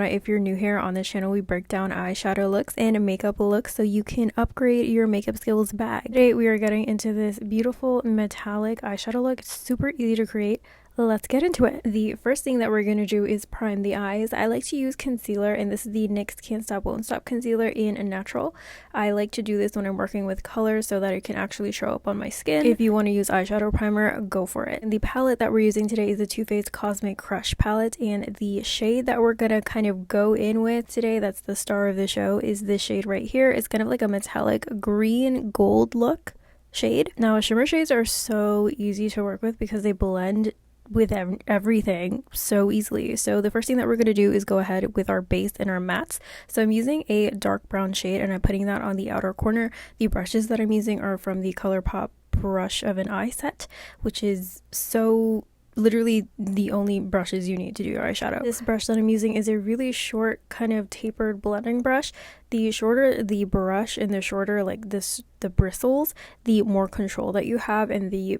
camera. If you're new here on this channel, we break down eyeshadow looks and makeup looks so you can upgrade your makeup skills back. Today we are getting into this beautiful metallic eyeshadow look. It's super easy to create. Let's get into it. The first thing that we're going to do is prime the eyes. I like to use concealer, and this is the NYX Can't Stop Won't Stop concealer in natural. I like to do this when I'm working with colors so that it can actually show up on my skin. If you want to use eyeshadow primer, go for it. And the palette that we're using today is the Too Faced Cosmic Crush palette, and the shade that we're going to kind of go in with today, that's the star of the show, is this shade right here. It's kind of like a metallic green gold look shade. Now, shimmer shades are so easy to work with because they blend with everything so easily. So the first thing that we're going to do is go ahead with our base and our mattes. So I'm using a dark brown shade and I'm putting that on the outer corner. The brushes that I'm using are from the ColourPop brush of an eye set, which is so literally the only brushes you need to do your eyeshadow. This brush that I'm using is a really short kind of tapered blending brush. The shorter the brush and the shorter like the bristles, the more control that you have and the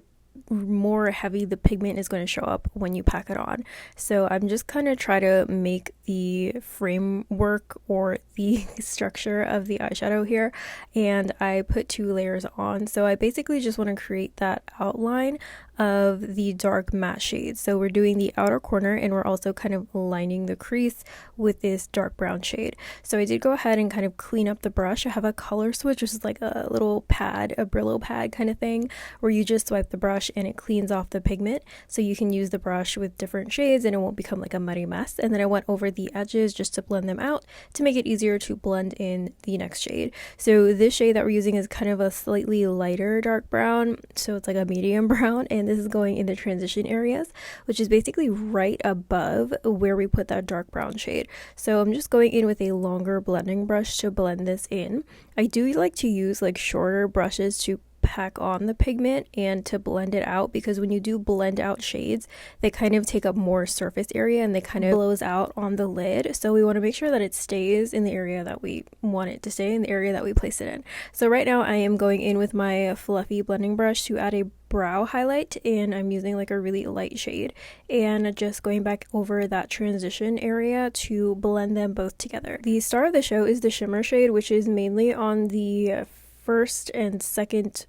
more heavy the pigment is going to show up when you pack it on. So I'm just kind of try to make the framework or the structure of the eyeshadow here, and I put 2 layers on. So I basically just want to create that outline of the dark matte shades. So we're doing the outer corner and we're also kind of lining the crease with this dark brown shade. So I did go ahead and kind of clean up the brush. I have a color switch, which is like a little pad, a Brillo pad kind of thing, where you just swipe the brush and it cleans off the pigment. So you can use the brush with different shades and it won't become like a muddy mess. And then I went over the edges just to blend them out to make it easier to blend in the next shade. So this shade that we're using is kind of a slightly lighter dark brown. So it's like a medium brown, and this is going in the transition areas, which is basically right above where we put that dark brown shade. So I'm just going in with a longer blending brush to blend this in. I do like to use like shorter brushes to pack on the pigment and to blend it out, because when you do blend out shades, they kind of take up more surface area and they kind of blows out on the lid. So we want to make sure that it stays in the area that we want it to stay, in the area that we place it in. So right now I am going in with my fluffy blending brush to add a brow highlight, and I'm using like a really light shade and just going back over that transition area to blend them both together. The star of the show is the shimmer shade, which is mainly on the first and second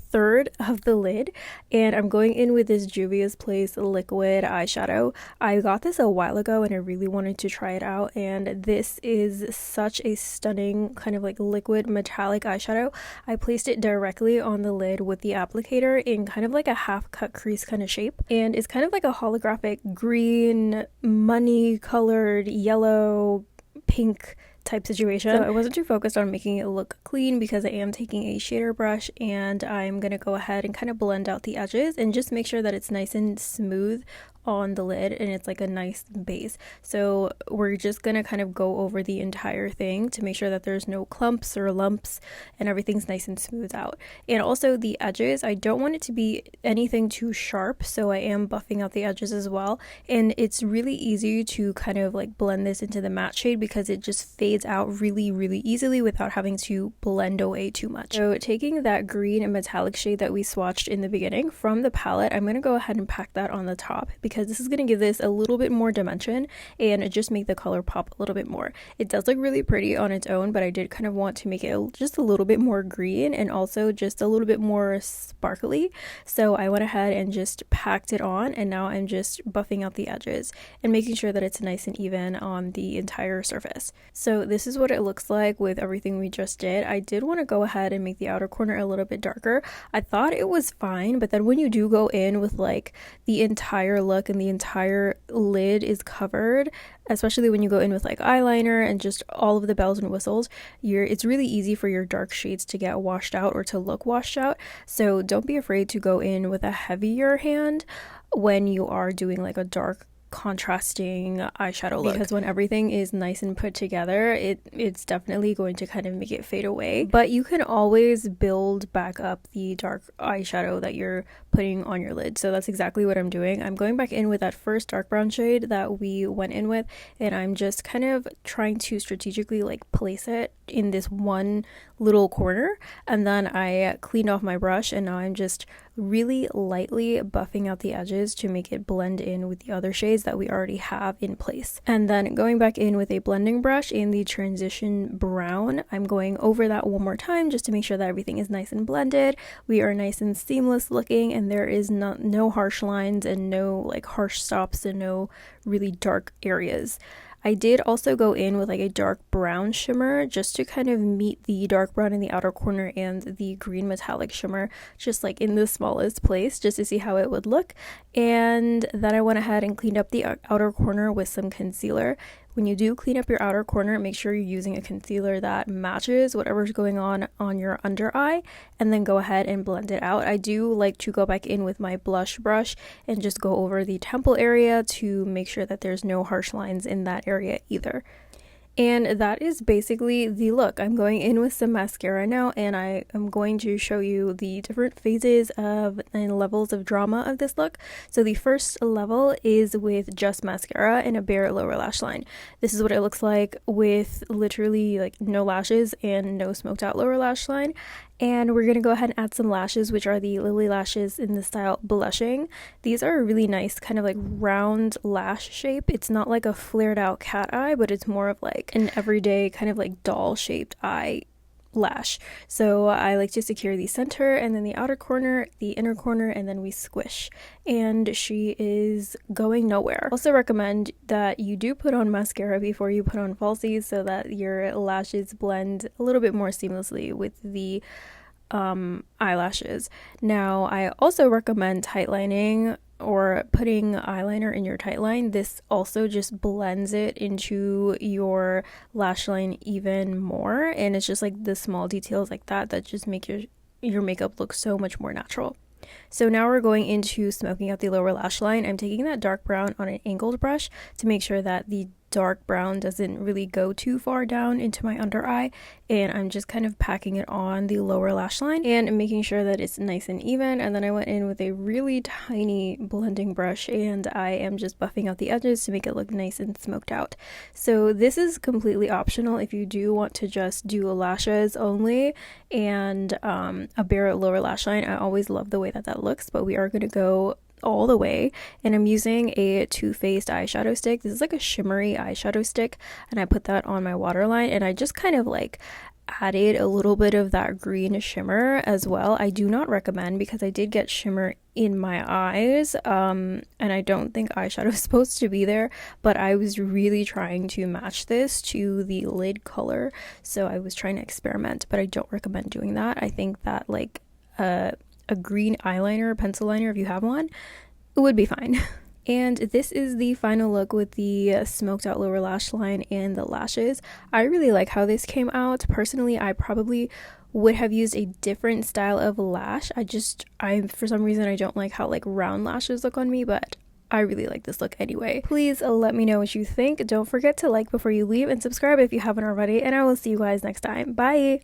third of the lid, and I'm going in with this Juvia's Place liquid eyeshadow. I got this a while ago and I really wanted to try it out, and this is such a stunning kind of like liquid metallic eyeshadow. I placed it directly on the lid with the applicator in kind of like a half cut crease kind of shape, and it's kind of like a holographic green, money colored, yellow, pink type situation. So I wasn't too focused on making it look clean because I am taking a shader brush and I'm gonna go ahead and kind of blend out the edges and just make sure that it's nice and smooth on the lid and it's like a nice base. So we're just gonna kind of go over the entire thing to make sure that there's no clumps or lumps and everything's nice and smooth out. And also the edges, I don't want it to be anything too sharp, so I am buffing out the edges as well. And it's really easy to kind of like blend this into the matte shade because it just fades out really easily without having to blend away too much. So taking that green and metallic shade that we swatched in the beginning from the palette, I'm gonna go ahead and pack that on the top because this is going to give this a little bit more dimension and just make the color pop a little bit more. It does look really pretty on its own, but I did kind of want to make it just a little bit more green and also just a little bit more sparkly. So I went ahead and just packed it on, and now I'm just buffing out the edges and making sure that it's nice and even on the entire surface. So this is what it looks like with everything we just did. I did want to go ahead and make the outer corner a little bit darker. I thought it was fine, but then when you do go in with like the entire look and the entire lid is covered, especially when you go in with like eyeliner and just all of the bells and whistles, it's really easy for your dark shades to get washed out or to look washed out. So don't be afraid to go in with a heavier hand when you are doing like a dark contrasting eyeshadow look, because when everything is nice and put together, it's definitely going to kind of make it fade away. But you can always build back up the dark eyeshadow that you're putting on your lid. So that's exactly what I'm doing. I'm going back in with that first dark brown shade that we went in with, and I'm just kind of trying to strategically like place it in this one little corner, and then I cleaned off my brush and now I'm just really lightly buffing out the edges to make it blend in with the other shades. eyes that we already have in place. And then going back in with a blending brush in the transition brown, I'm going over that one more time just to make sure that everything is nice and blended. We are nice and seamless looking, and there is no harsh lines and no like harsh stops and no really dark areas. I did also go in with like a dark brown shimmer just to kind of meet the dark brown in the outer corner and the green metallic shimmer just like in the smallest place, just to see how it would look. And then I went ahead and cleaned up the outer corner with some concealer. When you do clean up your outer corner, make sure you're using a concealer that matches whatever's going on your under eye, and then go ahead and blend it out. I do like to go back in with my blush brush and just go over the temple area to make sure that there's no harsh lines in that area either. And that is basically the look. I'm going in with some mascara now, and I am going to show you the different phases of and levels of drama of this look. So the first level is with just mascara and a bare lower lash line. This is what it looks like with literally like no lashes and no smoked out lower lash line. And we're going to go ahead and add some lashes, which are the Lily lashes in the style Blushing. These are a really nice kind of like round lash shape. It's not like a flared out cat eye, but it's more of like an everyday kind of like doll shaped eye lash. So I like to secure the center and then the outer corner, the inner corner, and then we squish. And she is going nowhere. Also recommend that you do put on mascara before you put on falsies so that your lashes blend a little bit more seamlessly with the eyelashes. Now I also recommend tightlining or putting eyeliner in your tight line. This also just blends it into your lash line even more, and it's just like the small details like that that just make your makeup look so much more natural. So now we're going into smoking out the lower lash line. I'm taking that dark brown on an angled brush to make sure that the dark brown doesn't really go too far down into my under eye, and I'm just kind of packing it on the lower lash line and making sure that it's nice and even. And then I went in with a really tiny blending brush and I am just buffing out the edges to make it look nice and smoked out. So this is completely optional if you do want to just do lashes only and a bare lower lash line. I always love the way that looks, but we are going to go all the way, and I'm using a Too Faced eyeshadow stick. This is like a shimmery eyeshadow stick, and I put that on my waterline, and I just kind of like added a little bit of that green shimmer as well. I do not recommend because I did get shimmer in my eyes, and I don't think eyeshadow is supposed to be there, but I was really trying to match this to the lid color, so I was trying to experiment, but I don't recommend doing that. I think that like a green eyeliner or pencil liner, if you have one, it would be fine. And this is the final look with the smoked out lower lash line and the lashes. I really like how this came out. Personally, I probably would have used a different style of lash. I for some reason I don't like how like round lashes look on me, but I really like this look anyway. Please let me know what you think. Don't forget to like before you leave and subscribe if you haven't already, and I will see you guys next time. Bye!